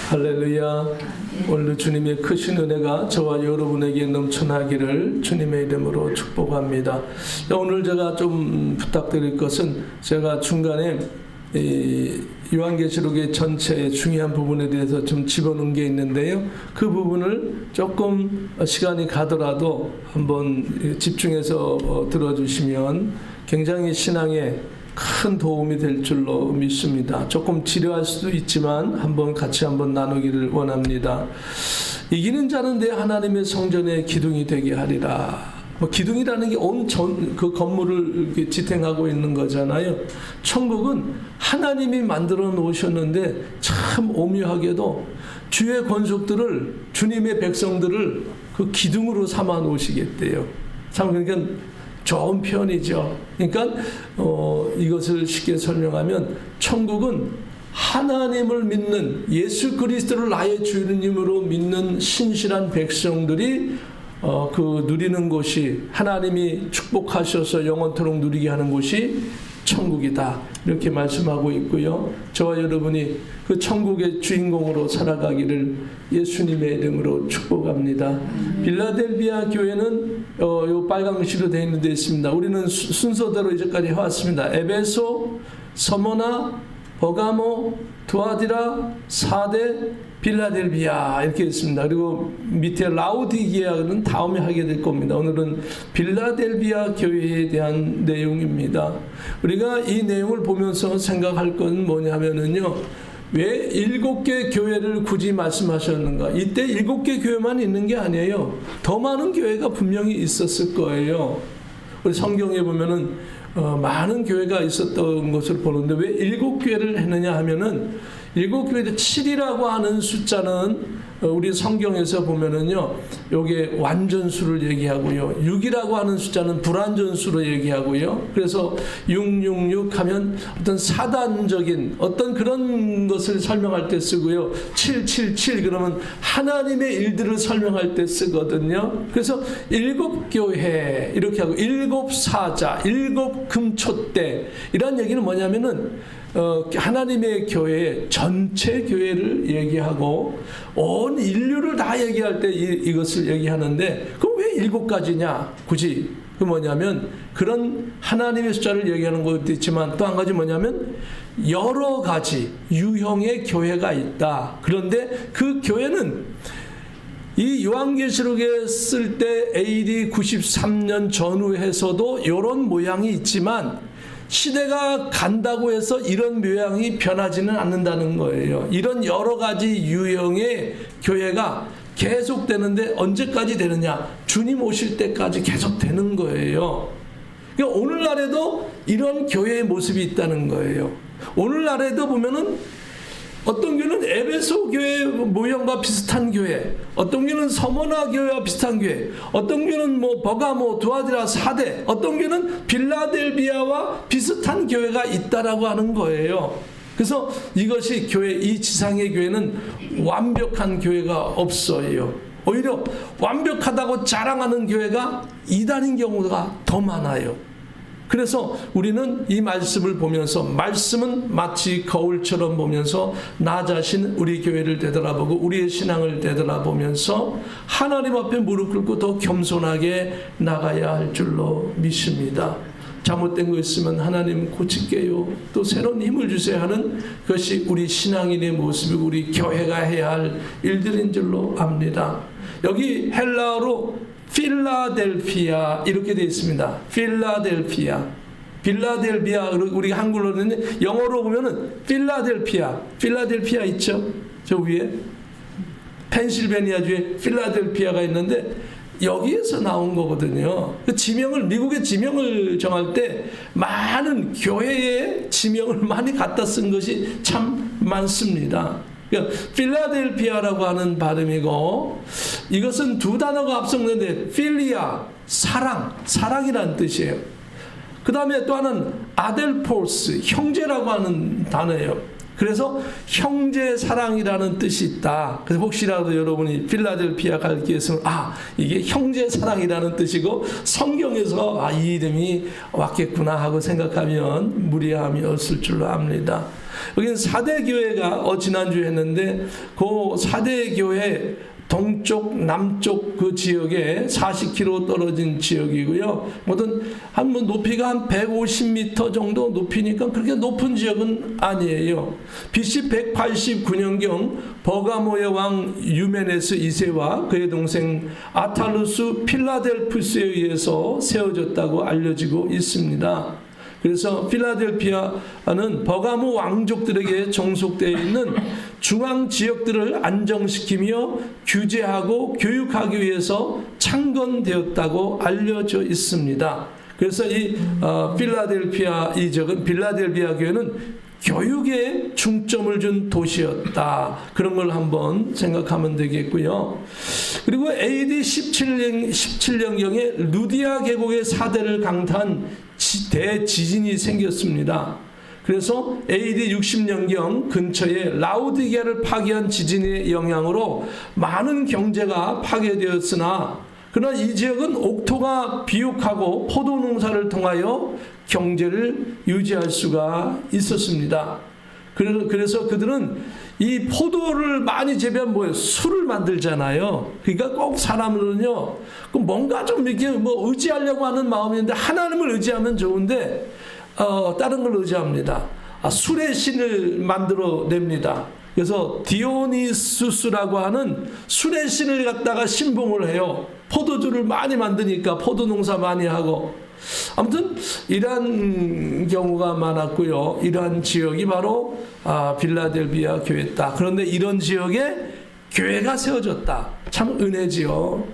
할렐루야. 오늘 주님의 크신 은혜가 저와 여러분에게 넘쳐나기를 주님의 이름으로 축복합니다. 오늘 제가 좀 부탁드릴 것은 제가 중간에 요한계시록의 전체의 중요한 부분에 대해서 좀 집어넣은 게 있는데요. 그 부분을 조금 시간이 가더라도 한번 집중해서 들어주시면 굉장히 신앙에 큰 도움이 될 줄로 믿습니다. 조금 지루할 수도 있지만 같이 한번 나누기를 원합니다. 이기는 자는 내 하나님의 성전의 기둥이 되게 하리라. 기둥이라는 게 온 그 건물을 지탱하고 있는 거잖아요. 천국은 하나님이 만들어 놓으셨는데 참 오묘하게도 주의 권속들을, 주님의 백성들을 그 기둥으로 삼아 놓으시겠대요. 참 그러니까 좋은 표현이죠. 그러니까 이것을 쉽게 설명하면 천국은 하나님을 믿는, 예수 그리스도를 나의 주님으로 믿는 신실한 백성들이 누리는 곳이, 하나님이 축복하셔서 영원토록 누리게 하는 곳이 천국이다, 이렇게 말씀하고 있고요. 저와 여러분이 그 천국의 주인공으로 살아가기를 예수님의 이름으로 축복합니다. 빌라델비아 교회는 요 빨간 글씨로 되어 있는 데 있습니다. 우리는 순서대로 이제까지 해왔습니다. 에베소, 서머나, 버가모, 두아디라, 사데, 빌라델비아 이렇게 있습니다. 그리고 밑에 라우디게아는 다음에 하게 될 겁니다. 오늘은 빌라델비아 교회에 대한 내용입니다. 우리가 이 내용을 보면서 생각할 건 뭐냐면요, 왜 7개 교회를 굳이 말씀하셨는가? 이때 7개 교회만 있는 게 아니에요. 더 많은 교회가 분명히 있었을 거예요. 우리 성경에 보면은 많은 교회가 있었던 것을 보는데 왜 7교회를 했느냐 하면은 7교회도 7이라고 하는 숫자는 우리 성경에서 보면은요, 요게 완전수를 얘기하고요, 6이라고 하는 숫자는 불완전수로 얘기하고요. 그래서 666 하면 어떤 사단적인 어떤 그런 것을 설명할 때 쓰고요, 777 그러면 하나님의 일들을 설명할 때 쓰거든요. 그래서 7교회 이렇게 하고 7사자, 7금초대 이런 얘기는 뭐냐면은 하나님의 교회, 전체 교회를 얘기하고 온 인류를 다 얘기할 때 이것을 얘기하는데, 그럼 왜 7가지냐 굳이? 그 뭐냐면 그런 하나님의 숫자를 얘기하는 것도 있지만 또 한 가지 뭐냐면 여러 가지 유형의 교회가 있다. 그런데 그 교회는 이 요한계시록에 쓸 때 AD 93년 전후에서도 이런 모양이 있지만 시대가 간다고 해서 이런 모양이 변하지는 않는다는 거예요. 이런 여러 가지 유형의 교회가 계속되는데 언제까지 되느냐? 주님 오실 때까지 계속 되는 거예요. 그러니까 오늘날에도 이런 교회의 모습이 있다는 거예요. 오늘날에도 보면은 어떤 교회는 에베소 교회 모형과 비슷한 교회, 어떤 교회는 서머나 교회와 비슷한 교회, 어떤 교회는 버가모, 두아디라, 사데, 어떤 교회는 빌라델비아와 비슷한 교회가 있다라고 하는 거예요. 그래서 이것이 이 지상의 교회는 완벽한 교회가 없어요. 오히려 완벽하다고 자랑하는 교회가 이단인 경우가 더 많아요. 그래서 우리는 이 말씀을 보면서, 말씀은 마치 거울처럼 보면서 나 자신, 우리 교회를 되돌아보고 우리의 신앙을 되돌아보면서 하나님 앞에 무릎 꿇고 더 겸손하게 나가야 할 줄로 믿습니다. 잘못된 거 있으면 하나님 고칠게요, 또 새로운 힘을 주세요 하는 것이 우리 신앙인의 모습이고 우리 교회가 해야 할 일들인 줄로 압니다. 여기 헬라어로 필라델피아 이렇게 되어 있습니다. 필라델피아, 빌라델비아, 우리가 한글로는, 영어로 보면은 필라델피아 있죠? 저 위에 펜실베니아주에 필라델피아가 있는데 여기에서 나온 거거든요. 그 지명을, 미국의 지명을 정할 때 많은 교회의 지명을 많이 갖다 쓴 것이 참 많습니다. 그러니까 필라델피아라고 하는 발음이고, 이것은 두 단어가 합성되는데 필리아, 사랑이라는 뜻이에요. 그 다음에 또 하나는 아델포스, 형제라고 하는 단어예요. 그래서 형제 사랑이라는 뜻이 있다. 그래서 혹시라도 여러분이 필라델피아 갈 기회 있으면 이게 형제 사랑이라는 뜻이고 성경에서 이 이름이 왔겠구나 하고 생각하면 무리함이 없을 줄로 압니다. 여기는 4대 교회가 지난주에 했는데 그 4대 교회 동쪽, 남쪽 그 지역에 40km 떨어진 지역이고요. 한 높이가 한 150m 정도 높이니까 그렇게 높은 지역은 아니에요. BC 189년경 버가모의 왕 유메네스 2세와 그의 동생 아탈루스 필라델푸스에 의해서 세워졌다고 알려지고 있습니다. 그래서 필라델피아는 버가모 왕족들에게 종속되어 있는 중앙 지역들을 안정시키며 규제하고 교육하기 위해서 창건되었다고 알려져 있습니다. 그래서 이 필라델피아 이 지역은 필라델피아 교회는 교육에 중점을 준 도시였다. 그런 걸 한번 생각하면 되겠고요. 그리고 AD 17년경에 루디아 계곡의 사대를 강타한 대지진이 생겼습니다. 그래서 AD 60년경 근처에 라우디게아를 파괴한 지진의 영향으로 많은 경제가 파괴되었으나 그러나 이 지역은 옥토가 비옥하고 포도 농사를 통하여 경제를 유지할 수가 있었습니다. 그래서 그들은 이 포도를 많이 재배하면 술을 만들잖아요. 그러니까 꼭 사람들은요, 뭔가 좀 이렇게 의지하려고 하는 마음인데 하나님을 의지하면 좋은데 다른 걸 의지합니다. 술의 신을 만들어냅니다. 그래서 디오니수스라고 하는 술의 신을 갖다가 신봉을 해요. 포도주를 많이 만드니까 포도 농사 많이 하고. 아무튼 이러한 경우가 많았고요. 이러한 지역이 바로 빌라델비아 교회다. 그런데 이런 지역에 교회가 세워졌다. 참 은혜지요.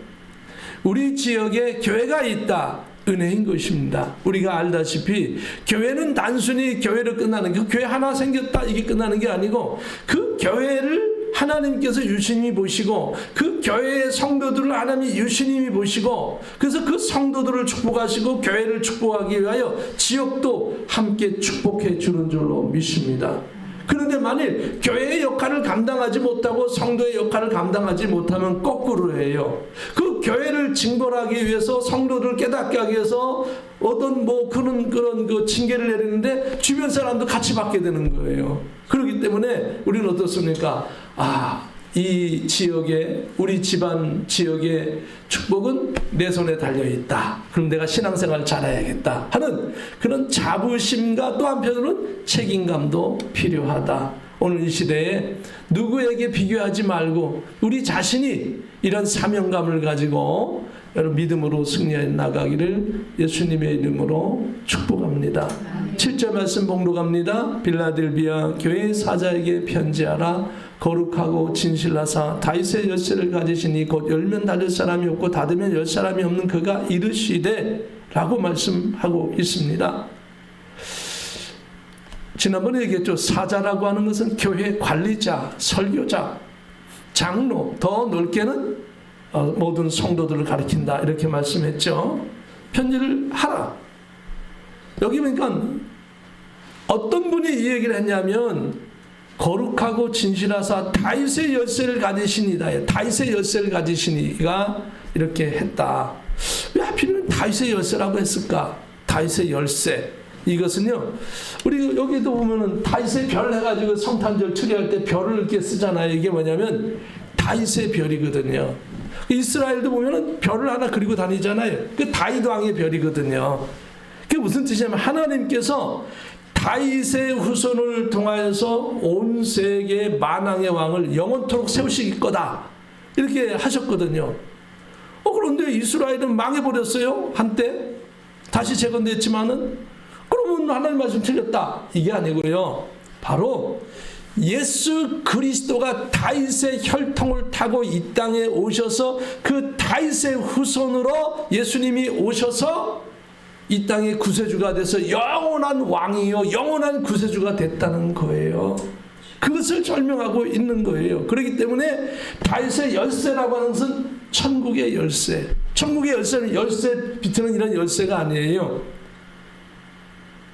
우리 지역에 교회가 있다. 은혜인 것입니다. 우리가 알다시피 교회는 단순히 교회로 끝나는 게 교회 하나 생겼다 이게 끝나는 게 아니고 그 교회를 하나님께서 유심히 보시고 그 교회의 성도들을 하나님이 유심히 보시고 그래서 그 성도들을 축복하시고 교회를 축복하기 위하여 지역도 함께 축복해 주는 줄로 믿습니다. 그런데 만일 교회의 역할을 감당하지 못하고 성도의 역할을 감당하지 못하면 거꾸로 해요. 그 교회를 징벌하기 위해서 성도들을 깨닫게 하기 위해서 어떤 그런 그 징계를 내리는데 주변 사람도 같이 받게 되는 거예요. 그렇기 때문에 우리는 어떻습니까? 이 지역에 우리 집안 지역의 축복은 내 손에 달려있다. 그럼 내가 신앙생활을 잘해야겠다 하는 그런 자부심과 또 한편으로는 책임감도 필요하다. 오늘 이 시대에 누구에게 비교하지 말고 우리 자신이 이런 사명감을 가지고 여러분 믿음으로 승리해 나가기를 예수님의 이름으로 축복합니다. 7절 말씀 봉독합니다. 빌라델비아 교회 사자에게 편지하라. 거룩하고 진실하사 다윗의 열쇠를 가지시니 곧 열면 닫을 사람이 없고 닫으면 열 사람이 없는 그가 이르시되 라고 말씀하고 있습니다. 지난번에 얘기했죠. 사자라고 하는 것은 교회 관리자, 설교자, 장로, 더 넓게는 모든 성도들을 가리킨다 이렇게 말씀했죠. 편지를 하라. 여기 보니까 어떤 분이 이 얘기를 했냐면 거룩하고 진실하사 다윗의 열쇠를 가지시니다. 다윗의 열쇠를 가지시니가 이렇게 했다. 왜 하필이면 다윗의 열쇠라고 했을까? 다윗의 열쇠. 이것은요, 우리 여기도 보면은 다윗의 별 해가지고 성탄절 추리할 때 별을 이렇게 쓰잖아요. 이게 뭐냐면 다윗의 별이거든요. 이스라엘도 보면은 별을 하나 그리고 다니잖아요. 그 다윗 왕의 별이거든요. 그게 무슨 뜻이냐면 하나님께서 다윗의 후손을 통하여서 온 세계 만왕의 왕을 영원토록 세우실 거다 이렇게 하셨거든요. 그런데 이스라엘은 망해버렸어요. 한때 다시 재건됐지만은 그러면 하나님 말씀 틀렸다 이게 아니고요. 바로 예수 그리스도가 다윗의 혈통을 타고 이 땅에 오셔서 그 다윗의 후손으로 예수님이 오셔서 이 땅의 구세주가 돼서 영원한 왕이요 영원한 구세주가 됐다는 거예요. 그것을 설명하고 있는 거예요. 그렇기 때문에 다윗의 열쇠라고 하는 것은 천국의 열쇠. 천국의 열쇠는 열쇠 비트는 이런 열쇠가 아니에요.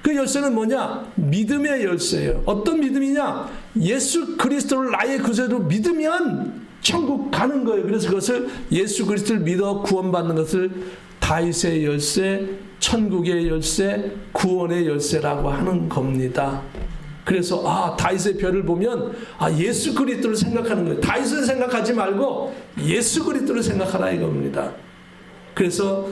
그 열쇠는 뭐냐? 믿음의 열쇠예요. 어떤 믿음이냐? 예수 그리스도를 나의 구세주로 믿으면 천국 가는 거예요. 그래서 그것을 예수 그리스도를 믿어 구원받는 것을 다윗의 열쇠, 천국의 열쇠, 구원의 열쇠라고 하는 겁니다. 그래서 다윗의 별을 보면 예수 그리스도를 생각하는 거예요. 다윗을 생각하지 말고 예수 그리스도를 생각하라 이겁니다. 그래서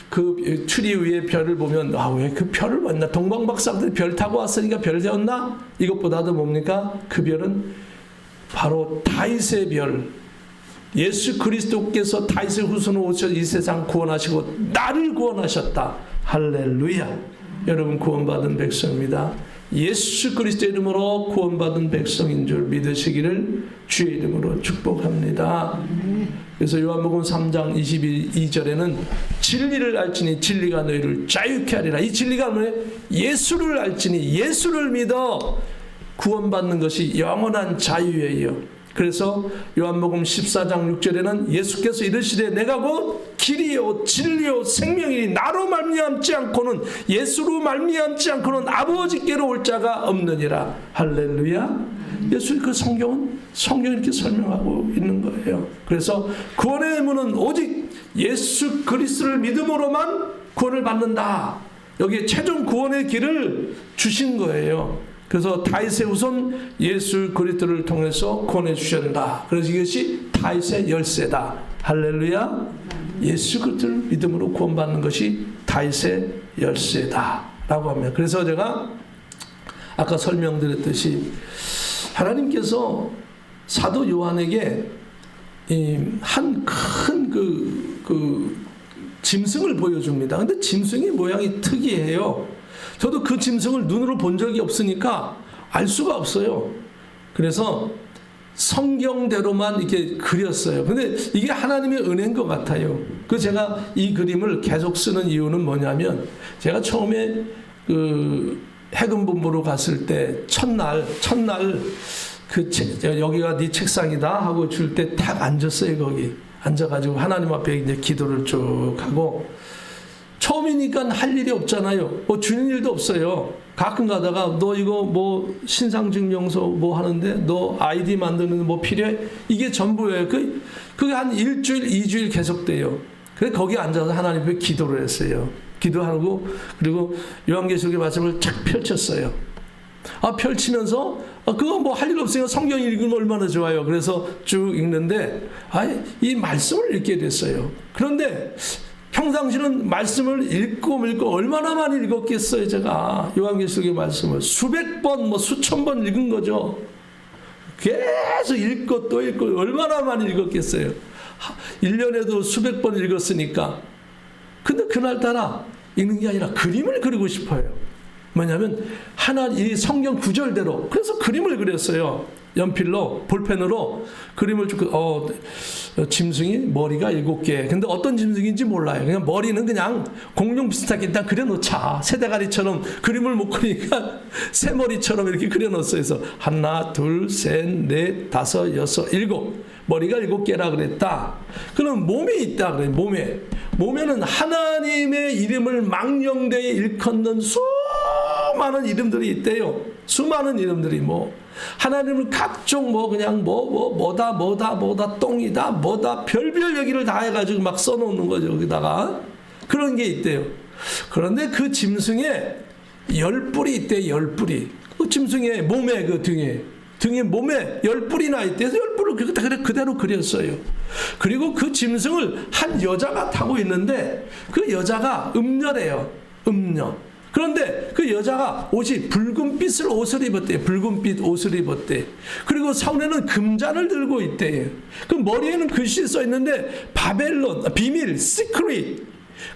그 추리 위에 별을 보면 왜 그 별을 봤나? 동방박사들이 별 타고 왔으니까 별 되었나? 이것보다도 뭡니까? 그 별은 바로 다윗의 별. 예수 그리스도께서 다윗의 후손으로 오셔서 이 세상 구원하시고 나를 구원하셨다. 할렐루야. 여러분 구원받은 백성입니다. 예수 그리스도의 이름으로 구원받은 백성인 줄 믿으시기를 주의 이름으로 축복합니다. 그래서 요한복음 3장 22절에는 진리를 알지니 진리가 너희를 자유케 하리라. 이 진리가 뭐예요? 예수를 알지니 예수를 믿어 구원받는 것이 영원한 자유예요. 그래서 요한복음 14장 6절에는 예수께서 이르시되 내가 곧 길이요 진리요 생명이니 나로 말미암지 않고는 예수로 말미암지 않고는 아버지께로 올 자가 없느니라. 할렐루야. 예수 그 성경이 이렇게 설명하고 있는 거예요. 그래서 구원의 문은 오직 예수 그리스도를 믿음으로만 구원을 받는다. 여기에 최종 구원의 길을 주신 거예요. 그래서 다윗의 후손 예수 그리스도를 통해서 구원해 주셨다. 그래서 이것이 다윗의 열쇠다. 할렐루야. 예수 그리스도를 믿음으로 구원받는 것이 다윗의 열쇠다 라고 합니다. 그래서 제가 아까 설명드렸듯이 하나님께서 사도 요한에게 한 큰 그 짐승을 보여줍니다. 근데 짐승의 모양이 특이해요. 저도 그 짐승을 눈으로 본 적이 없으니까 알 수가 없어요. 그래서 성경대로만 이렇게 그렸어요. 근데 이게 하나님의 은혜인 것 같아요. 그 제가 이 그림을 계속 쓰는 이유는 뭐냐면 제가 처음에 그 해금본부로 갔을 때 첫날 여기가 네 책상이다 하고 줄 때 딱 앉았어요. 거기 앉아가지고 하나님 앞에 이제 기도를 쭉 하고 처음이니까 할 일이 없잖아요. 뭐 주는 일도 없어요. 가끔 가다가 너 이거 뭐 신상증명서 뭐 하는데 너 아이디 만드는 뭐 필요해? 이게 전부예요. 그게 한 일주일, 2주일 계속돼요. 그래서 거기 앉아서 하나님 앞에 기도를 했어요. 기도하고 그리고 요한계시록의 말씀을 착 펼쳤어요. 펼치면서 그거 뭐 할 일 없으니까 성경 읽으면 얼마나 좋아요. 그래서 쭉 읽는데 이 말씀을 읽게 됐어요. 그런데 평상시는 말씀을 읽고 얼마나 많이 읽었겠어요. 제가 요한계시록의 말씀을 수백 번 뭐 수천 번 읽은 거죠. 계속 읽고 또 읽고 얼마나 많이 읽었겠어요. 1년에도 수백 번 읽었으니까. 근데 그날따라 읽는 게 아니라 그림을 그리고 싶어요. 뭐냐면 이 성경 구절대로. 그래서 그림을 그렸어요. 연필로 볼펜으로 그림을 쭉 짐승이 머리가 7개. 근데 어떤 짐승인지 몰라요. 그냥 머리는 그냥 공룡 비슷하게 일단 그려놓자. 새대가리처럼 그림을 못 그리니까 새머리처럼 이렇게 그려놓았어요. 그래서 하나, 둘, 셋, 넷, 다섯, 여섯, 일곱. 머리가 7개라 그랬다. 그럼 몸에 있다 그래요. 몸에는 하나님의 이름을 망령되이 일컫는 수많은 이름들이 있대요. 수많은 이름들이 하나님을 각종 뭐다 똥이다 뭐다 별별 얘기를 다 해가지고 막 써놓는 거죠. 여기다가 그런 게 있대요. 그런데 그 짐승에 10뿔이 있대요. 10뿔이 그 짐승의 몸에 그 등에 몸에 10뿔이나 있대요. 10뿔을 그대로 그렸어요. 그리고 그 짐승을 한 여자가 타고 있는데 그 여자가 음녀래요. 음녀. 그런데 그 여자가 옷이 붉은빛 옷을 입었대요. 붉은빛 옷을 입었대. 그리고 손에는 금잔을 들고 있대요. 그 머리에는 글씨 써 있는데 바벨론, 비밀, 시크릿,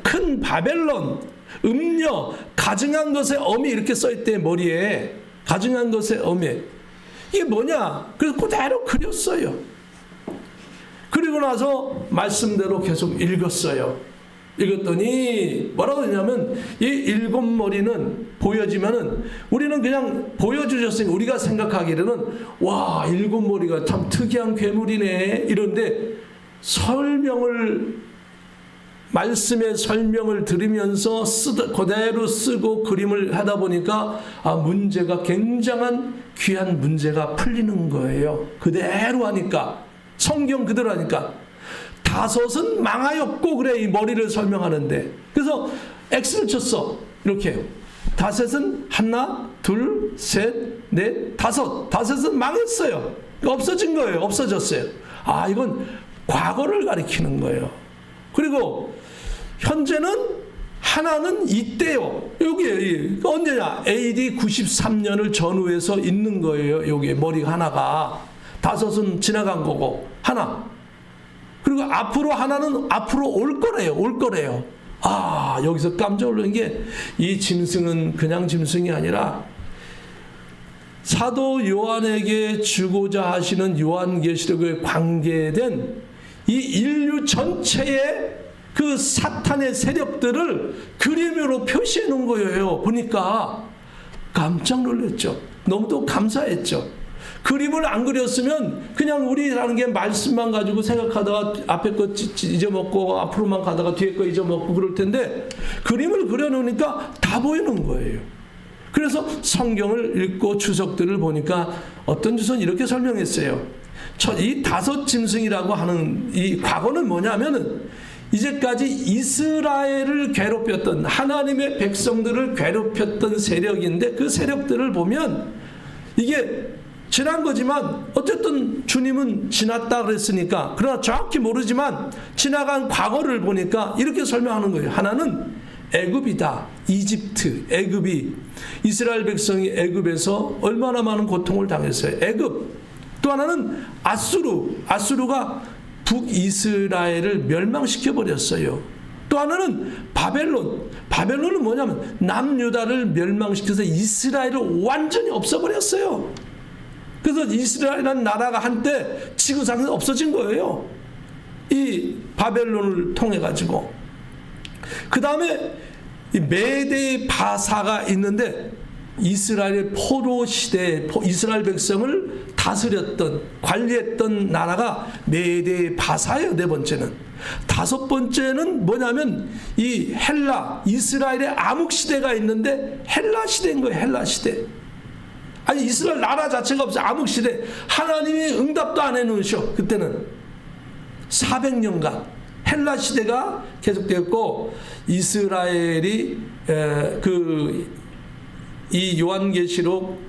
큰 바벨론, 음녀, 가증한 것의 어미 이렇게 써 있대요. 머리에 가증한 것의 어미. 이게 뭐냐? 그래서 그대로 그렸어요. 그리고 나서 말씀대로 계속 읽었어요. 읽었더니 뭐라고 했냐면 이 7머리는 보여지면은 우리는 그냥 보여주셨으니 우리가 생각하기로는 와 7머리가 참 특이한 괴물이네 이런데 설명을 말씀의 설명을 들으면서 그대로 쓰고 그림을 하다 보니까 문제가 굉장한 귀한 문제가 풀리는 거예요. 그대로 하니까, 성경 그대로 하니까. 다섯은 망하였고, 그래, 이 머리를 설명하는데. 그래서 X를 쳤어. 이렇게. 다섯은 하나, 둘, 셋, 넷, 다섯. 다섯은 망했어요. 없어진 거예요. 없어졌어요. 이건 과거를 가리키는 거예요. 그리고 현재는 하나는 이때요. 여기 언제냐? AD 93년을 전후해서 있는 거예요. 여기 머리가 하나가. 다섯은 지나간 거고 하나. 그리고 앞으로 하나는 앞으로 올 거래요. 올 거래요. 여기서 깜짝 놀란 게 이 짐승은 그냥 짐승이 아니라 사도 요한에게 주고자 하시는 요한계시록에 관계된 이 인류 전체의 그 사탄의 세력들을 그림으로 표시해 놓은 거예요. 보니까 깜짝 놀랐죠. 너무도 감사했죠. 그림을 안 그렸으면 그냥 우리라는 게 말씀만 가지고 생각하다가 앞에 거 잊어먹고 앞으로만 가다가 뒤에 거 잊어먹고 그럴 텐데 그림을 그려놓으니까 다 보이는 거예요. 그래서 성경을 읽고 주석들을 보니까 어떤 주석은 이렇게 설명했어요. 이 다섯 짐승이라고 하는 이 과거는 뭐냐면은 이제까지 이스라엘을 괴롭혔던 하나님의 백성들을 괴롭혔던 세력인데 그 세력들을 보면 이게 지난 거지만 어쨌든 주님은 지났다 그랬으니까 그러나 정확히 모르지만 지나간 과거를 보니까 이렇게 설명하는 거예요. 하나는 애굽이다. 이집트, 애굽이 이스라엘 백성이 애굽에서 얼마나 많은 고통을 당했어요. 애굽. 또 하나는 아수르가 북이스라엘을 멸망시켜 버렸어요. 또 하나는 바벨론. 바벨론은 뭐냐면 남유다를 멸망시켜서 이스라엘을 완전히 없애버렸어요. 그래서 이스라엘이라는 나라가 한때 지구상에서 없어진 거예요. 이 바벨론을 통해 가지고. 그 다음에 메데 바사가 있는데 이스라엘의 포로 시대에 이스라엘 백성을 다스렸던 관리했던 나라가 메데 바사예요. 네 번째는. 다섯 번째는 뭐냐면 이 헬라 이스라엘의 암흑 시대가 있는데 헬라 시대인 거예요. 헬라 시대. 아니 이스라엘 나라 자체가 없어요. 암흑 시대. 하나님이 응답도 안 해놓으셔. 그때는 400년간 헬라 시대가 계속되었고 이스라엘이 이 요한계시록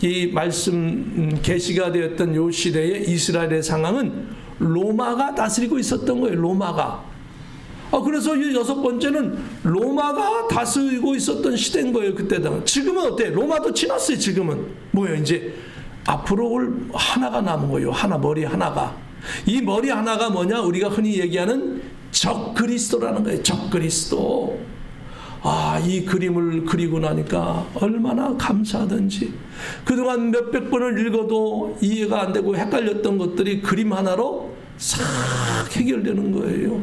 이 말씀 계시가 되었던 요 시대에 이스라엘의 상황은 로마가 다스리고 있었던 거예요. 로마가. 그래서 이 여섯 번째는 로마가 다스리고 있었던 시대인 거예요. 그때는. 지금은 어때? 로마도 지났어요. 지금은. 뭐예요? 이제 앞으로 올 하나가 남은 거예요. 하나, 머리 하나가. 이 머리 하나가 뭐냐? 우리가 흔히 얘기하는 적그리스도라는 거예요. 적그리스도. 이 그림을 그리고 나니까 얼마나 감사하던지. 그동안 몇백 번을 읽어도 이해가 안 되고 헷갈렸던 것들이 그림 하나로 싹 해결되는 거예요.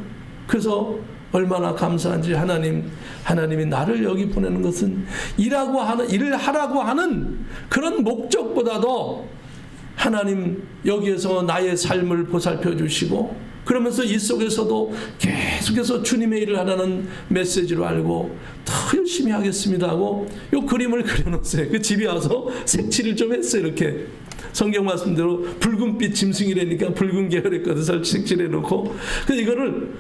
그래서 얼마나 감사한지 하나님이 나를 여기 보내는 것은 일을 하라고 하는 그런 목적보다도 하나님 여기에서 나의 삶을 보살펴 주시고 그러면서 이 속에서도 계속해서 주님의 일을 하라는 메시지로 알고 더 열심히 하겠습니다 하고 이 그림을 그려놓았어요. 그 집에 와서 색칠을 좀 했어요. 이렇게 성경 말씀대로 붉은빛 짐승이라니까 붉은 계열했거든. 색칠해놓고 그래서 이거를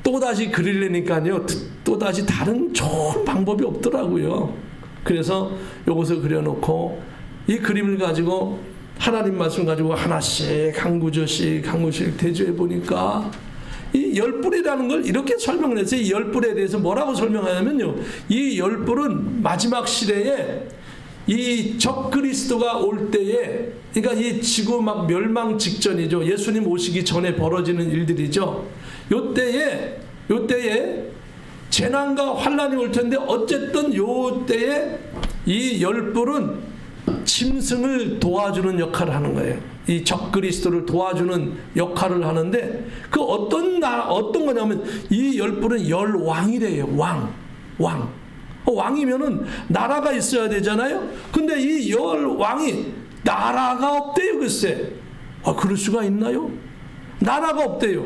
또다시 그리려니까요. 또다시 다른 좋은 방법이 없더라고요. 그래서 이것을 그려놓고 이 그림을 가지고 하나님 말씀 가지고 하나씩 한 구절씩 대조해 보니까 이 열불이라는 걸 이렇게 설명을 했어요. 이 열불에 대해서 뭐라고 설명하냐면요. 이 열불은 마지막 시대에 이 적그리스도가 올 때에 그러니까 이 지구 막 멸망 직전이죠. 예수님 오시기 전에 벌어지는 일들이죠. 요때에 재난과 환란이 올 텐데 어쨌든 요때에 이 열불은 짐승을 도와주는 역할을 하는 거예요. 이 적그리스도를 도와주는 역할을 하는데 그 어떤 거냐면 이 열불은 열왕이래요. 왕. 왕이면은 나라가 있어야 되잖아요. 근데 이 열왕이 나라가 없대요. 글쎄. 그럴 수가 있나요? 나라가 없대요.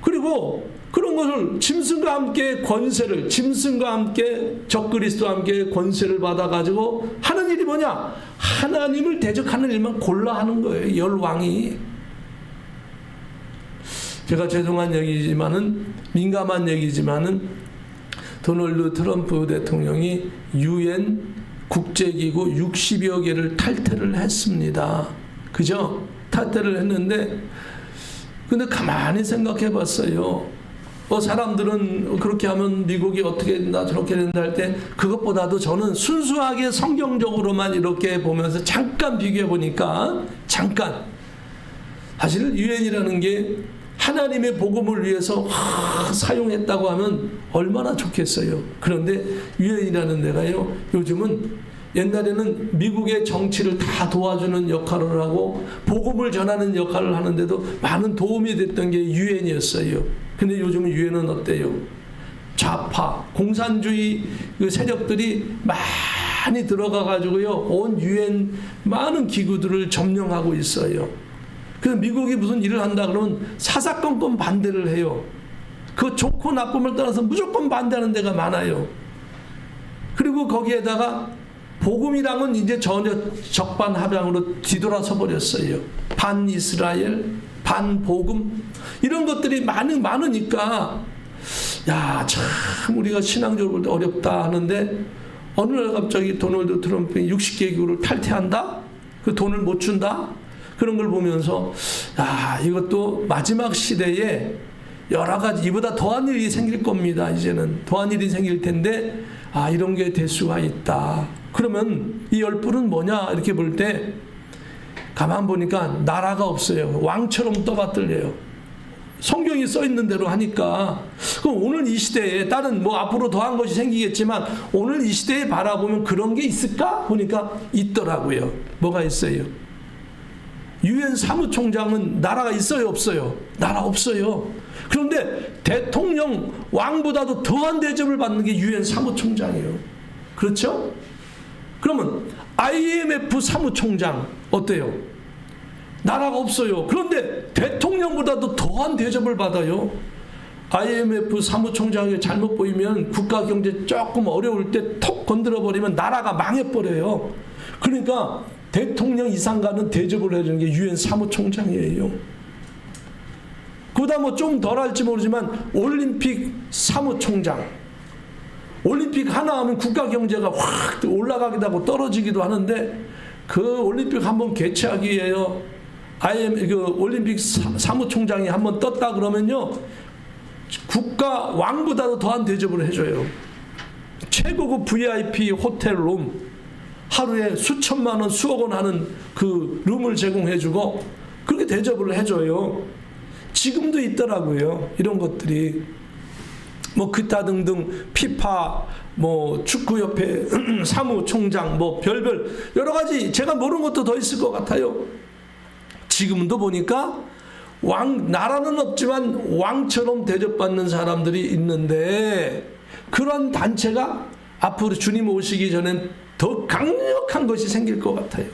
그리고 그런 것을 짐승과 함께 권세를, 짐승과 함께 적그리스도와 함께 권세를 받아가지고 하는 일이 뭐냐? 하나님을 대적하는 일만 골라 하는 거예요. 열 왕이. 제가 죄송한 얘기지만은, 민감한 얘기지만은, 도널드 트럼프 대통령이 UN 국제기구 60여 개를 탈퇴를 했습니다. 그죠? 탈퇴를 했는데, 근데 가만히 생각해 봤어요. 사람들은 그렇게 하면 미국이 어떻게 된다 저렇게 된다 할 때, 그것보다도 저는 순수하게 성경적으로만 이렇게 보면서 잠깐 비교해 보니까, 잠깐, 사실 유엔이라는 게 하나님의 복음을 위해서 사용했다고 하면 얼마나 좋겠어요. 그런데 유엔이라는 데가요, 요즘은, 옛날에는 미국의 정치를 다 도와주는 역할을 하고 복음을 전하는 역할을 하는데도 많은 도움이 됐던 게 유엔이었어요. 근데 요즘은 유엔은 어때요? 좌파, 공산주의 그 세력들이 많이 들어가 가지고요, 온 유엔 많은 기구들을 점령하고 있어요. 그래서 미국이 무슨 일을 한다 그러면 사사건건 반대를 해요. 그 좋고 나쁨을 떠나서 무조건 반대하는 데가 많아요. 그리고 거기에다가 복음이랑은 이제 전혀 적반하장으로 뒤돌아서 버렸어요. 반 이스라엘, 반 복음, 이런 것들이 많으니까, 야, 참 우리가 신앙적으로 어렵다 하는데, 어느 날 갑자기 도널드 트럼프가 60개 기구를 탈퇴한다? 그 돈을 못 준다? 그런 걸 보면서, 야, 이것도 마지막 시대에 여러 가지 이보다 더한 일이 생길 겁니다. 이제는 더한 일이 생길 텐데, 아, 이런 게 될 수가 있다. 그러면 이 열불은 뭐냐 이렇게 볼 때 가만 보니까 나라가 없어요. 왕처럼 떠받들려요. 성경이 써 있는 대로 하니까. 그럼 오늘 이 시대에 다른 뭐 앞으로 더한 것이 생기겠지만 오늘 이 시대에 바라보면 그런 게 있을까 보니까 있더라고요. 뭐가 있어요? 유엔 사무총장은 나라가 있어요, 없어요? 나라 없어요. 그런데 대통령 왕보다도 더한 대접을 받는 게 유엔 사무총장이에요. 그렇죠? 그러면 IMF 사무총장 어때요? 나라가 없어요. 그런데 대통령보다도 더한 대접을 받아요. IMF 사무총장이 잘못 보이면 국가 경제 조금 어려울 때 톡 건드려 버리면 나라가 망해버려요. 그러니까 대통령 이상 가는 대접을 해주는 게 유엔 사무총장이에요. 그보다 뭐 좀 덜 할지 모르지만 올림픽 사무총장, 올림픽 하나 하면 국가 경제가 확 올라가기도 하고 떨어지기도 하는데, 그 올림픽 한번 개최하기 위해요, 그 올림픽 사무총장이 한번 떴다 그러면요, 국가 왕보다도 더한 대접을 해줘요. 최고급 VIP 호텔룸, 하루에 수천만 원, 수억 원 하는 그 룸을 제공해주고 그렇게 대접을 해줘요. 지금도 있더라고요, 이런 것들이. 뭐 기타 등등 피파, 뭐 축구협회 사무총장, 뭐 별별 여러 가지 제가 모르는 것도 더 있을 것 같아요. 지금도 보니까 나라는 없지만 왕처럼 대접받는 사람들이 있는데, 그런 단체가 앞으로 주님 오시기 전엔 더 강력한 것이 생길 것 같아요.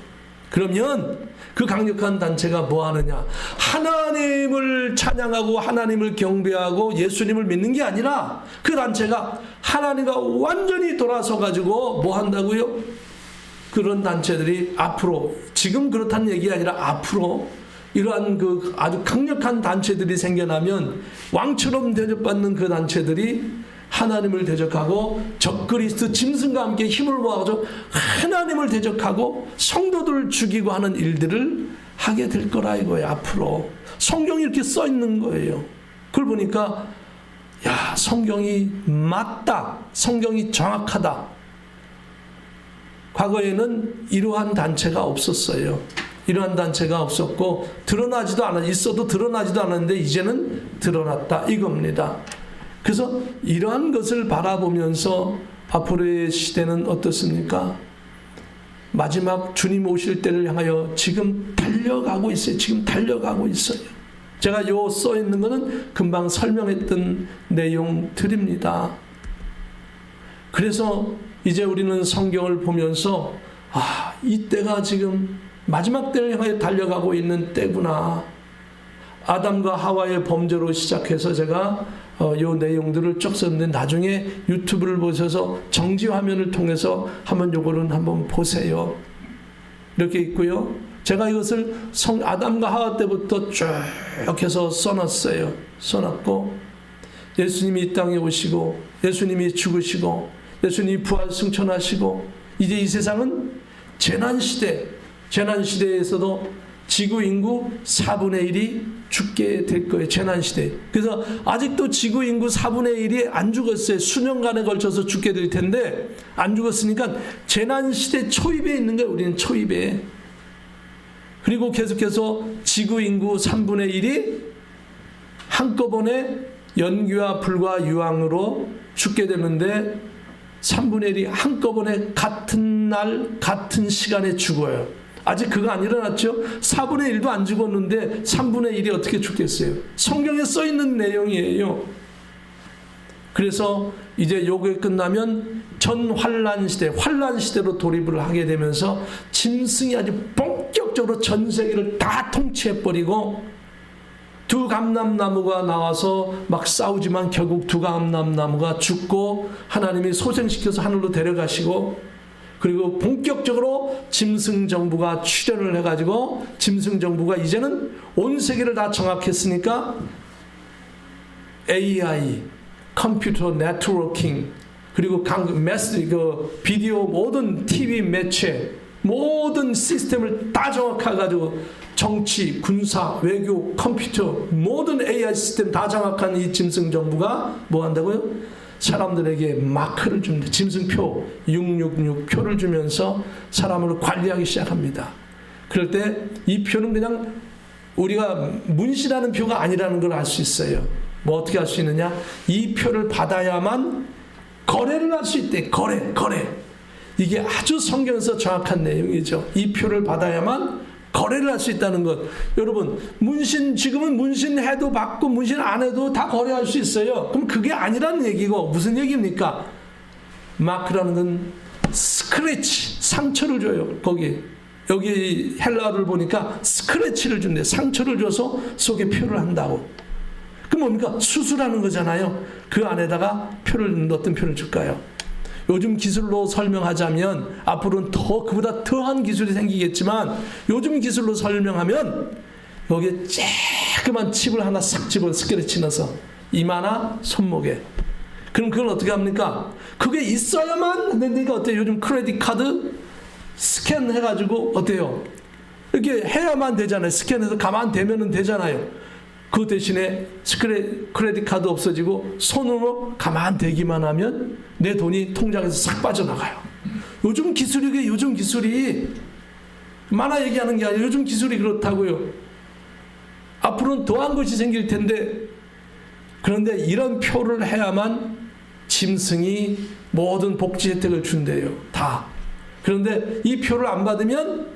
그러면 그 강력한 단체가 뭐 하느냐? 하나님을 찬양하고 하나님을 경배하고 예수님을 믿는 게 아니라, 그 단체가 하나님과 완전히 돌아서 가지고 뭐 한다고요? 그런 단체들이 앞으로, 지금 그렇다는 얘기 아니라 앞으로 이러한 그 아주 강력한 단체들이 생겨나면 왕처럼 대접받는 그 단체들이 하나님을 대적하고 적그리스도 짐승과 함께 힘을 모아서 하나님을 대적하고 성도들을 죽이고 하는 일들을 하게 될 거라 이거예요. 앞으로 성경이 이렇게 써 있는 거예요. 그걸 보니까 야, 성경이 맞다, 성경이 정확하다. 과거에는 이러한 단체가 없었어요. 이러한 단체가 없었고 드러나지도 않아, 있어도 드러나지도 않았는데 이제는 드러났다 이겁니다. 그래서 이러한 것을 바라보면서 앞으로의 시대는 어떻습니까? 마지막 주님 오실 때를 향하여 지금 달려가고 있어요. 지금 달려가고 있어요. 제가 요 써 있는 거는 금방 설명했던 내용들입니다. 그래서 이제 우리는 성경을 보면서 이때가 지금 마지막 때를 향하여 달려가고 있는 때구나. 아담과 하와의 범죄로 시작해서 제가 요 내용들을 쭉 썼는데 나중에 유튜브를 보셔서 정지 화면을 통해서 한번 요거는 한번 보세요. 이렇게 있고요. 제가 이것을 아담과 하와 때부터 쭉 해서 써놨어요. 써놨고 예수님이 이 땅에 오시고 예수님이 죽으시고 예수님이 부활 승천하시고 이제 이 세상은 재난시대에서도 지구 인구 4분의 1이 죽게 될 거예요. 재난시대. 그래서 아직도 지구 인구 4분의 1이 안 죽었어요. 수년간에 걸쳐서 죽게 될 텐데 안 죽었으니까 재난시대 초입에 있는 거예요. 우리는 초입에. 그리고 계속해서 지구 인구 3분의 1이 한꺼번에 연기와 불과 유황으로 죽게 되는데 3분의 1이 한꺼번에 같은 날 같은 시간에 죽어요. 아직 그거 안 일어났죠? 4분의 1도 안 죽었는데 3분의 1이 어떻게 죽겠어요? 성경에 써 있는 내용이에요. 그래서 이제 요게 끝나면 전 환란 시대로 돌입을 하게 되면서 짐승이 아주 본격적으로 전 세계를 다 통치해버리고 두 감람나무가 나와서 막 싸우지만 결국 두 감람나무가 죽고 하나님이 소생시켜서 하늘로 데려가시고 그리고 본격적으로 짐승 정부가 출현을 해가지고 짐승 정부가 이제는 온 세계를 다 장악했으니까 AI, 컴퓨터 네트워킹 그리고 비디오 모든 TV 매체 모든 시스템을 다 장악해가지고 정치, 군사, 외교, 컴퓨터 모든 AI 시스템 다 장악한 이 짐승 정부가 뭐 한다고요? 사람들에게 마크를 줍니다. 짐승표 666표를 주면서 사람을 관리하기 시작합니다. 그럴 때 이 표는 그냥 우리가 문신하는 표가 아니라는 걸 알 수 있어요. 뭐 어떻게 알 수 있느냐? 이 표를 받아야만 거래를 할 수 있대. 거래. 이게 아주 성경에서 정확한 내용이죠. 이 표를 받아야만 거래를 할 수 있다는 것. 여러분 지금은 문신해도 받고 문신 안 해도 다 거래할 수 있어요. 그럼 그게 아니라는 얘기고 무슨 얘기입니까? 마크라는 건 스크래치, 상처를 줘요. 여기 헬라어를 보니까 스크래치를 준대. 상처를 줘서 속에 표를 한다고. 그럼 뭡니까? 수술하는 거잖아요. 그 안에다가 어떤 표를 줄까요? 요즘 기술로 설명하자면 앞으로는 그보다 더한 기술이 생기겠지만 요즘 기술로 설명하면 여기에 쬐끄만 칩을 하나 싹 집어 스크래치 넣어서 이마나 손목에. 그럼 그걸 어떻게 합니까? 그게 있어야만 되니까 어때요? 요즘 크레딧 카드 스캔해가지고 어때요? 이렇게 해야만 되잖아요. 스캔해서 가만 대면은 되잖아요. 그 대신에 크레딧 카드 없어지고 손으로 가만 대기만 하면 내 돈이 통장에서 싹 빠져나가요. 요즘 기술이 만화 얘기하는 게 아니라 요즘 기술이 그렇다고요. 앞으로는 더한 것이 생길 텐데 그런데 이런 표를 해야만 짐승이 모든 복지 혜택을 준대요. 다. 그런데 이 표를 안 받으면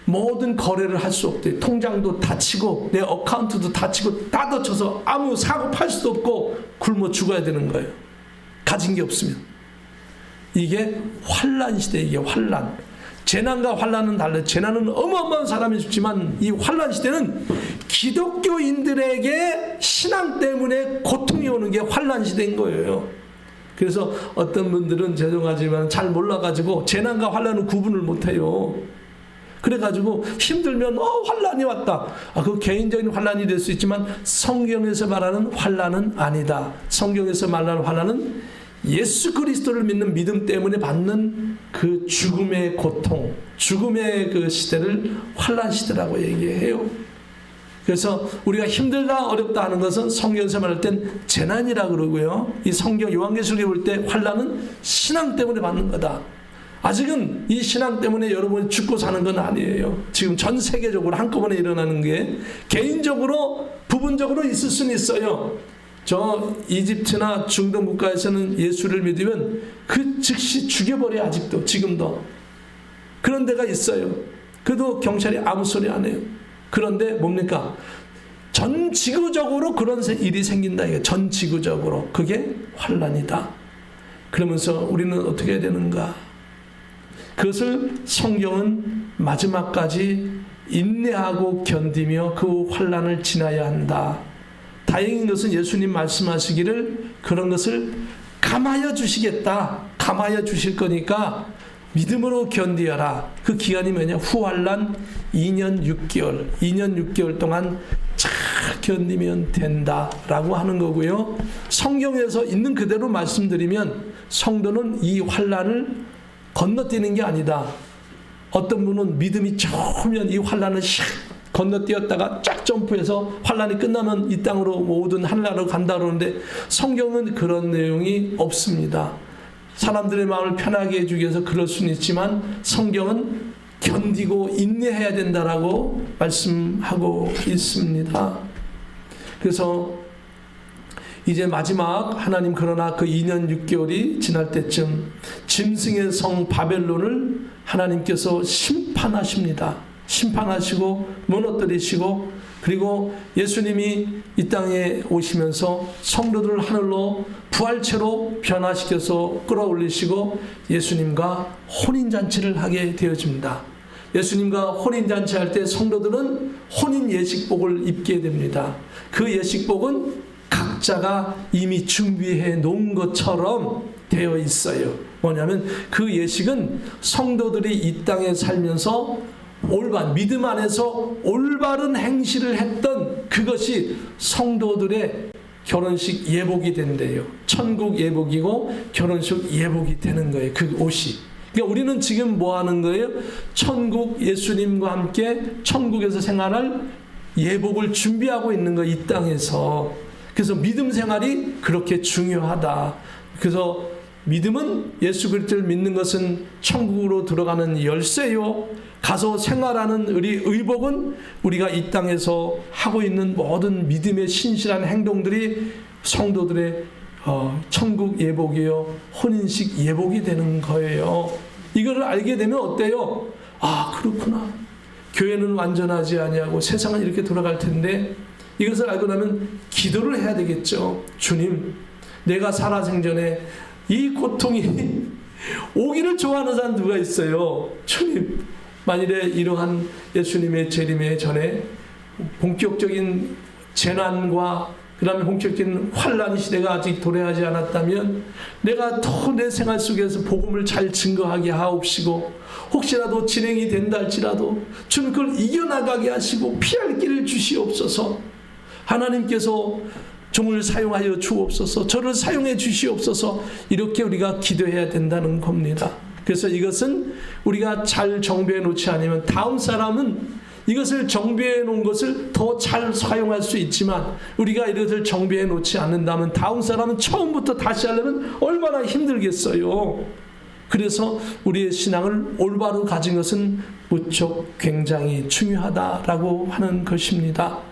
모든 거래를 할 수 없대요. 통장도 닫히고 내 어카운트도 닫히고 다 닫혀서 아무 사고 팔 수도 없고 굶어 죽어야 되는 거예요. 가진 게 없으면. 이게 환란 시대. 이게 환란. 재난과 환란은 달라요. 재난은 어마어마한 사람이 죽지만 이 환란 시대는 기독교인들에게 신앙 때문에 고통이 오는 게 환란 시대인 거예요. 그래서 어떤 분들은 죄송하지만 잘 몰라가지고 재난과 환란은 구분을 못해요. 그래가지고 힘들면 환란이 왔다. 그 개인적인 환란이 될 수 있지만 성경에서 말하는 환란은 아니다. 성경에서 말하는 환란은 예수 그리스도를 믿는 믿음 때문에 받는 그 죽음의 고통, 죽음의 그 시대를 환란 시대라고 얘기해요. 그래서 우리가 힘들다 어렵다 하는 것은 성경에서 말할 땐 재난이라 그러고요. 이 성경 요한계시록에 볼 때 환란은 신앙 때문에 받는 거다. 아직은 이 신앙 때문에 여러분이 죽고 사는 건 아니에요. 지금 전 세계적으로 한꺼번에 일어나는 게 개인적으로 부분적으로 있을 수는 있어요. 저 이집트나 중동 국가에서는 예수를 믿으면 그 즉시 죽여버려. 아직도 지금도 그런 데가 있어요. 그래도 경찰이 아무 소리 안 해요. 그런데 뭡니까? 전 지구적으로 그런 일이 생긴다. 이게 전 지구적으로 그게 환란이다. 그러면서 우리는 어떻게 해야 되는가? 그것을 성경은 마지막까지 인내하고 견디며 그 환난을 지나야 한다. 다행인 것은 예수님 말씀하시기를 그런 것을 감하여 주시겠다. 감하여 주실 거니까 믿음으로 견디어라. 그 기간이 뭐냐? 후환난 2년 6개월. 2년 6개월 동안 잘 견디면 된다라고 하는 거고요. 성경에서 있는 그대로 말씀드리면 성도는 이 환난을 건너뛰는 게 아니다. 어떤 분은 믿음이 좋으면 이 환난을 샥 건너뛰었다가 쫙 점프해서 환난이 끝나면 이 땅으로 모든 하늘나라로 간다 그러는데 성경은 그런 내용이 없습니다. 사람들의 마음을 편하게 해주기 위해서 그럴 수는 있지만 성경은 견디고 인내해야 된다라고 말씀하고 있습니다. 그래서 이제 마지막 하나님 그러나 그 2년 6개월이 지날 때쯤 짐승의 성 바벨론을 하나님께서 심판하십니다. 심판하시고 무너뜨리시고 그리고 예수님이 이 땅에 오시면서 성도들을 하늘로 부활체로 변화시켜서 끌어올리시고 예수님과 혼인잔치를 하게 되어집니다. 예수님과 혼인잔치 할 때 성도들은 혼인 예식복을 입게 됩니다. 그 예식복은 각자가 이미 준비해 놓은 것처럼 되어 있어요. 뭐냐면 그 예식은 성도들이 이 땅에 살면서 믿음 안에서 올바른 행실을 했던 그것이 성도들의 결혼식 예복이 된대요. 천국 예복이고 결혼식 예복이 되는 거예요. 그 옷이. 그러니까 우리는 지금 뭐 하는 거예요? 천국 예수님과 함께 천국에서 생활할 예복을 준비하고 있는 거예요. 이 땅에서. 그래서 믿음 생활이 그렇게 중요하다. 그래서 믿음은 예수 그리스도를 믿는 것은 천국으로 들어가는 열쇠요. 가서 생활하는 우리 의복은 우리가 이 땅에서 하고 있는 모든 믿음의 신실한 행동들이 성도들의 천국 예복이요 혼인식 예복이 되는 거예요. 이거를 알게 되면 어때요? 아 그렇구나. 교회는 완전하지 아니하고 세상은 이렇게 돌아갈 텐데 이것을 알고 나면 기도를 해야 되겠죠. 주님, 내가 살아생전에 이 고통이 오기를 좋아하는 사람 누가 있어요? 주님, 만일에 이러한 예수님의 재림에 전에 본격적인 재난과 그 다음에 본격적인 환란 시대가 아직 도래하지 않았다면 내가 더 내 생활 속에서 복음을 잘 증거하게 하옵시고 혹시라도 진행이 된다 할지라도 주님 그걸 이겨나가게 하시고 피할 길을 주시옵소서. 하나님께서 종을 사용하여 주옵소서. 저를 사용해 주시옵소서. 이렇게 우리가 기도해야 된다는 겁니다. 그래서 이것은 우리가 잘 정비해 놓지 않으면 다음 사람은 이것을 정비해 놓은 것을 더 잘 사용할 수 있지만 우리가 이것을 정비해 놓지 않는다면 다음 사람은 처음부터 다시 하려면 얼마나 힘들겠어요. 그래서 우리의 신앙을 올바로 가진 것은 무척 굉장히 중요하다라고 하는 것입니다.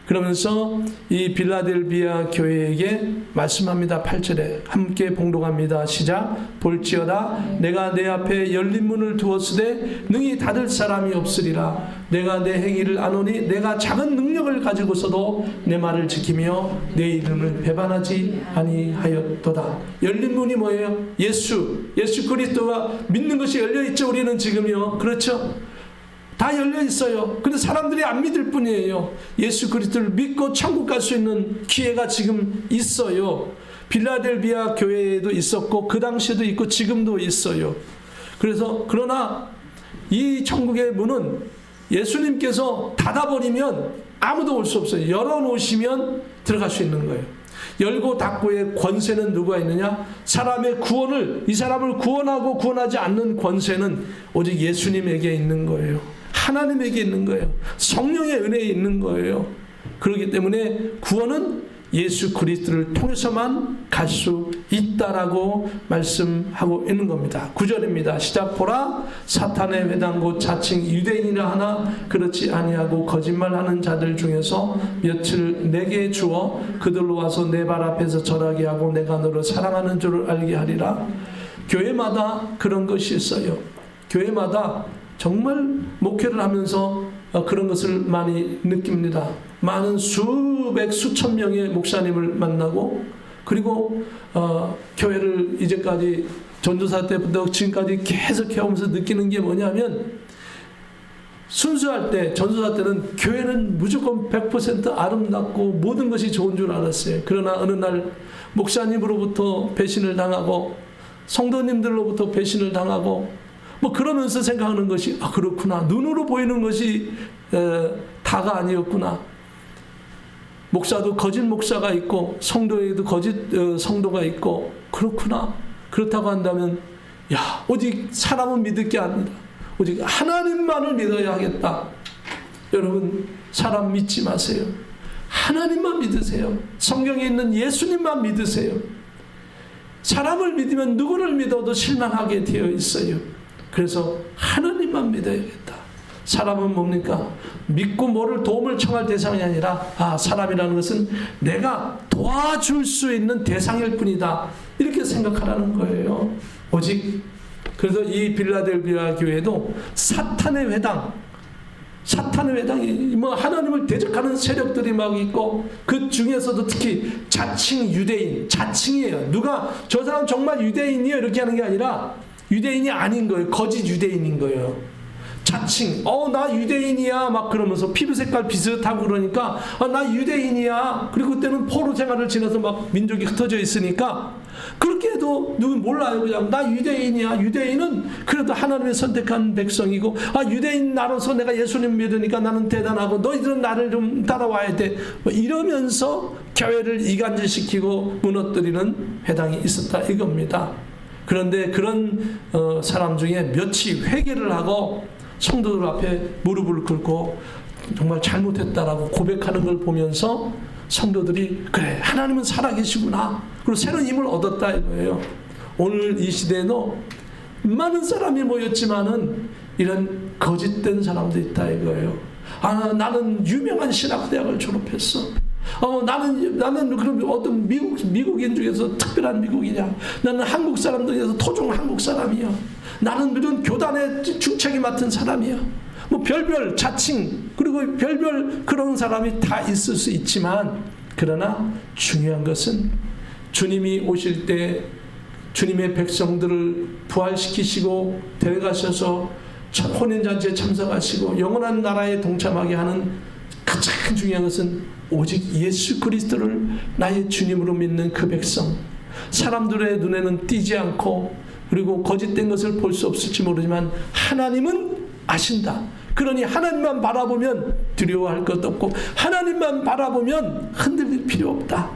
그러면서 이 빌라델비아 교회에게 말씀합니다. 8절에 함께 봉독합니다. 시작. 볼지어다 내가 내 앞에 열린 문을 두었으되 능히 닫을 사람이 없으리라. 내가 내 행위를 아노니 내가 작은 능력을 가지고서도 내 말을 지키며 내 이름을 배반하지 아니하였도다. 열린 문이 뭐예요? 예수 그리스도가 믿는 것이 열려있죠. 우리는 지금요. 그렇죠? 다 열려 있어요. 근데 사람들이 안 믿을 뿐이에요. 예수 그리스도를 믿고 천국 갈 수 있는 기회가 지금 있어요. 빌라델비아 교회에도 있었고 그 당시에도 있고 지금도 있어요. 그래서 그러나 이 천국의 문은 예수님께서 닫아버리면 아무도 올 수 없어요. 열어놓으시면 들어갈 수 있는 거예요. 열고 닫고의 권세는 누가 있느냐? 사람의 구원을 이 사람을 구원하고 구원하지 않는 권세는 오직 예수님에게 있는 거예요. 하나님에게 있는 거예요. 성령의 은혜에 있는 거예요. 그렇기 때문에 구원은 예수 그리스도를 통해서만 갈 수 있다라고 말씀하고 있는 겁니다. 9절입니다. 시작. 보라 사탄의 회당 곧 자칭 유대인이라 하나 그렇지 아니하고 거짓말하는 자들 중에서 며칠 내게 주어 그들로 와서 내 발 앞에서 절하게 하고 내가 너를 사랑하는 줄을 알게 하리라. 교회마다 그런 것이 있어요. 교회마다 정말 목회를 하면서 그런 것을 많이 느낍니다. 많은 수백 수천 명의 목사님을 만나고 그리고 교회를 이제까지 전도사 때부터 지금까지 계속 해오면서 느끼는 게 뭐냐면 순수할 때, 전도사 때는 교회는 무조건 100% 아름답고 모든 것이 좋은 줄 알았어요. 그러나 어느 날 목사님으로부터 배신을 당하고 성도님들로부터 배신을 당하고 뭐 그러면서 생각하는 것이 그렇구나. 눈으로 보이는 것이 다가 아니었구나. 목사도 거짓 목사가 있고 성도에도 거짓 성도가 있고 그렇구나. 그렇다고 한다면 오직 사람은 믿을 게 아니다. 오직 하나님만을 믿어야 하겠다. 여러분, 사람 믿지 마세요. 하나님만 믿으세요. 성경에 있는 예수님만 믿으세요. 사람을 믿으면 누구를 믿어도 실망하게 되어 있어요. 그래서 하나님만 믿어야겠다. 사람은 뭡니까? 믿고 뭐를 도움을 청할 대상이 아니라 사람이라는 것은 내가 도와줄 수 있는 대상일 뿐이다. 이렇게 생각하라는 거예요. 오직 그래서 이 빌라델비아 교회도 사탄의 회당이 뭐 하나님을 대적하는 세력들이 막 있고 그 중에서도 특히 자칭 유대인, 자칭이에요. 누가 저 사람 정말 유대인이에요 이렇게 하는 게 아니라 유대인이 아닌 거예요. 거짓 유대인인 거예요. 자칭 나 유대인이야 막 그러면서 피부 색깔 비슷하고 그러니까 나 유대인이야. 그리고 그때는 포로 생활을 지나서 막 민족이 흩어져 있으니까 그렇게 해도 누군 몰라요. 그냥 나 유대인이야. 유대인은 그래도 하나님의 선택한 백성이고 유대인 나로서 내가 예수님 믿으니까 나는 대단하고 너희들은 나를 좀 따라와야 돼. 뭐 이러면서 교회를 이간질시키고 무너뜨리는 회당이 있었다 이겁니다. 그런데 그런 사람 중에 몇이 회개를 하고 성도들 앞에 무릎을 꿇고 정말 잘못했다라고 고백하는 걸 보면서 성도들이 그래 하나님은 살아계시구나. 그리고 새로운 힘을 얻었다 이거예요. 오늘 이 시대에도 많은 사람이 모였지만은 이런 거짓된 사람도 있다 이거예요. 나는 유명한 신학대학을 졸업했어. 나는 그럼 어떤 미국인 중에서 특별한 미국이냐? 나는 한국 사람들 중에서 토종 한국 사람이야. 나는 이런 교단의 중책이 맡은 사람이야. 뭐 별별 자칭 그리고 별별 그런 사람이 다 있을 수 있지만 그러나 중요한 것은 주님이 오실 때 주님의 백성들을 부활시키시고 데려가셔서 혼인잔치에 참석하시고 영원한 나라에 동참하게 하는 가장 중요한 것은 오직 예수 그리스도를 나의 주님으로 믿는 그 백성. 사람들의 눈에는 띄지 않고 그리고 거짓된 것을 볼 수 없을지 모르지만 하나님은 아신다. 그러니 하나님만 바라보면 두려워할 것 없고 하나님만 바라보면 흔들릴 필요 없다.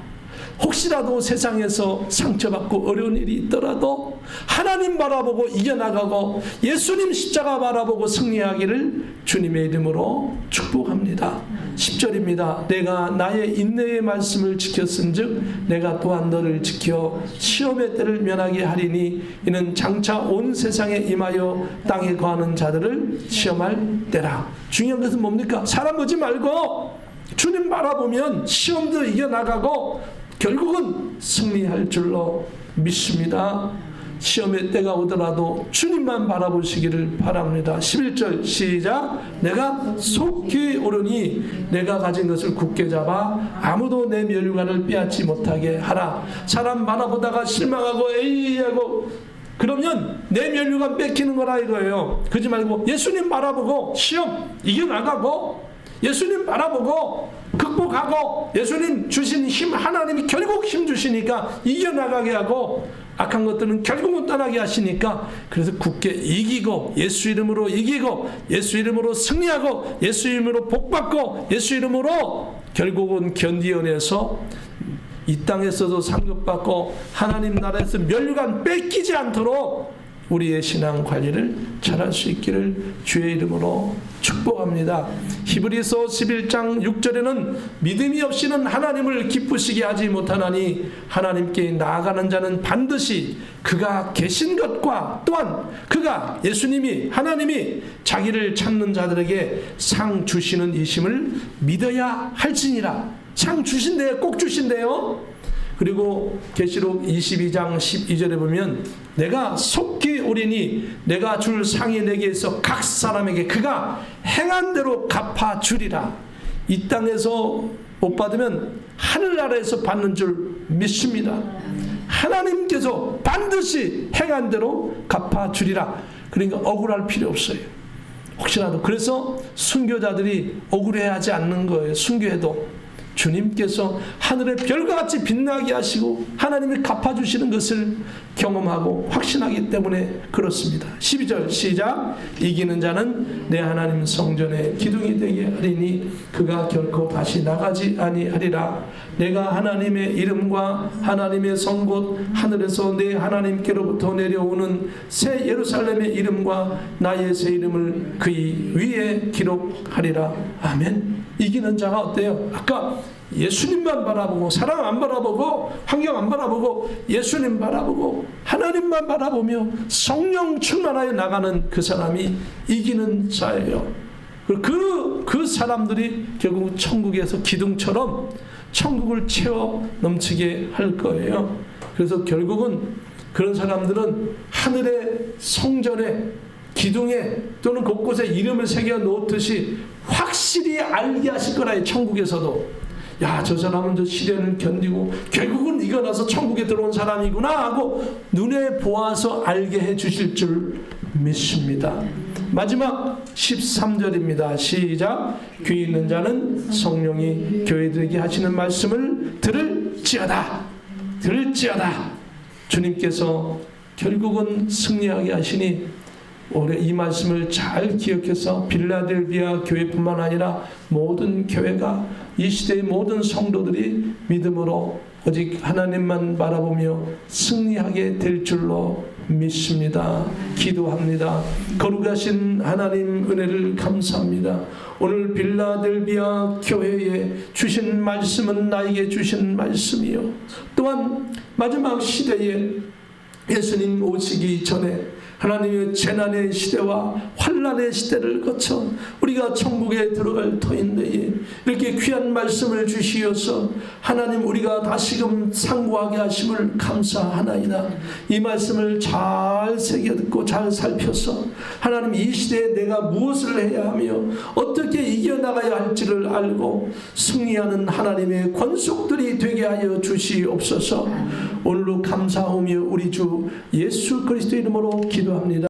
혹시라도 세상에서 상처받고 어려운 일이 있더라도 하나님 바라보고 이겨나가고 예수님 십자가 바라보고 승리하기를 주님의 이름으로 축복합니다. 10절입니다. 내가 나의 인내의 말씀을 지켰은즉 내가 또한 너를 지켜 시험의 때를 면하게 하리니 이는 장차 온 세상에 임하여 땅에 거하는 자들을 시험할 때라. 중요한 것은 뭡니까? 사람 보지 말고 주님 바라보면 시험도 이겨나가고 결국은 승리할 줄로 믿습니다. 시험의 때가 오더라도 주님만 바라보시기를 바랍니다. 11절 시작. 내가 속히 오르니 내가 가진 것을 굳게 잡아 아무도 내 면류관을 빼앗지 못하게 하라. 사람 바라보다가 실망하고 에이 하고 그러면 내 면류관 뺏기는 거라 이거예요. 그러지 말고 예수님 바라보고 시험 이겨나가고 예수님 바라보고 극복하고 예수님 주신 힘 하나님이 결국 힘 주시니까 이겨나가게 하고 악한 것들은 결국은 떠나게 하시니까 그래서 굳게 이기고 예수 이름으로 이기고 예수 이름으로 승리하고 예수 이름으로 복받고 예수 이름으로 결국은 견디어내서 이 땅에서도 상급받고 하나님 나라에서 면류관 뺏기지 않도록 우리의 신앙 관리를 잘할 수 있기를 주의 이름으로 축복합니다. 히브리서 11장 6절에는 믿음이 없이는 하나님을 기쁘시게 하지 못하나니 하나님께 나아가는 자는 반드시 그가 계신 것과 또한 그가 예수님이 하나님이 자기를 찾는 자들에게 상 주시는 이심을 믿어야 할지니라. 상 주신대요. 꼭 주신대요. 그리고 계시록 22장 12절에 보면 내가 속히 오리니 내가 줄 상이 내게서 각 사람에게 그가 행한 대로 갚아주리라. 이 땅에서 못 받으면 하늘나라에서 받는 줄 믿습니다. 하나님께서 반드시 행한 대로 갚아주리라. 그러니까 억울할 필요 없어요. 혹시라도 그래서 순교자들이 억울해하지 않는 거예요. 순교해도 주님께서 하늘의 별과 같이 빛나게 하시고 하나님이 갚아주시는 것을 경험하고 확신하기 때문에 그렇습니다. 12절 시작. 이기는 자는 내 하나님 성전의 기둥이 되게 하리니 그가 결코 다시 나가지 아니하리라. 내가 하나님의 이름과 하나님의 성 곧 하늘에서 내 하나님께로부터 내려오는 새 예루살렘의 이름과 나의 새 이름을 그의 위에 기록하리라. 아멘. 이기는 자가 어때요? 아까 예수님만 바라보고 사람 안 바라보고 환경 안 바라보고 예수님 바라보고 하나님만 바라보며 성령 충만하여 나가는 그 사람이 이기는 자예요. 그 사람들이 결국 천국에서 기둥처럼 천국을 채워 넘치게 할 거예요. 그래서 결국은 그런 사람들은 하늘의 성전에 기둥에 또는 곳곳에 이름을 새겨 놓듯이 확실히 알게 하실 거라요. 천국에서도 야, 저 사람은 저 시련을 견디고 결국은 이겨나서 천국에 들어온 사람이구나 하고 눈에 보아서 알게 해주실 줄 믿습니다. 마지막 13절입니다. 시작. 귀 있는 자는 성령이 교회들에게 하시는 말씀을 들을지어다. 주님께서 결국은 승리하게 하시니 올해 이 말씀을 잘 기억해서 빌라델비아 교회뿐만 아니라 모든 교회가 이 시대의 모든 성도들이 믿음으로 오직 하나님만 바라보며 승리하게 될 줄로 믿습니다. 기도합니다. 거룩하신 하나님 은혜를 감사합니다. 오늘 빌라델비아 교회에 주신 말씀은 나에게 주신 말씀이요, 또한 마지막 시대에 예수님 오시기 전에 하나님의 재난의 시대와 환난의 시대를 거쳐 우리가 천국에 들어갈 터인데 이렇게 귀한 말씀을 주시어서 하나님 우리가 다시금 상고하게 하심을 감사하나이다. 이 말씀을 잘 새겨 듣고 잘 살펴서 하나님 이 시대에 내가 무엇을 해야 하며 어떻게 이겨나가야 할지를 알고 승리하는 하나님의 권속들이 되게 하여 주시옵소서. 오늘도 감사하며 우리 주 예수 그리스도 이름으로 기도합니다.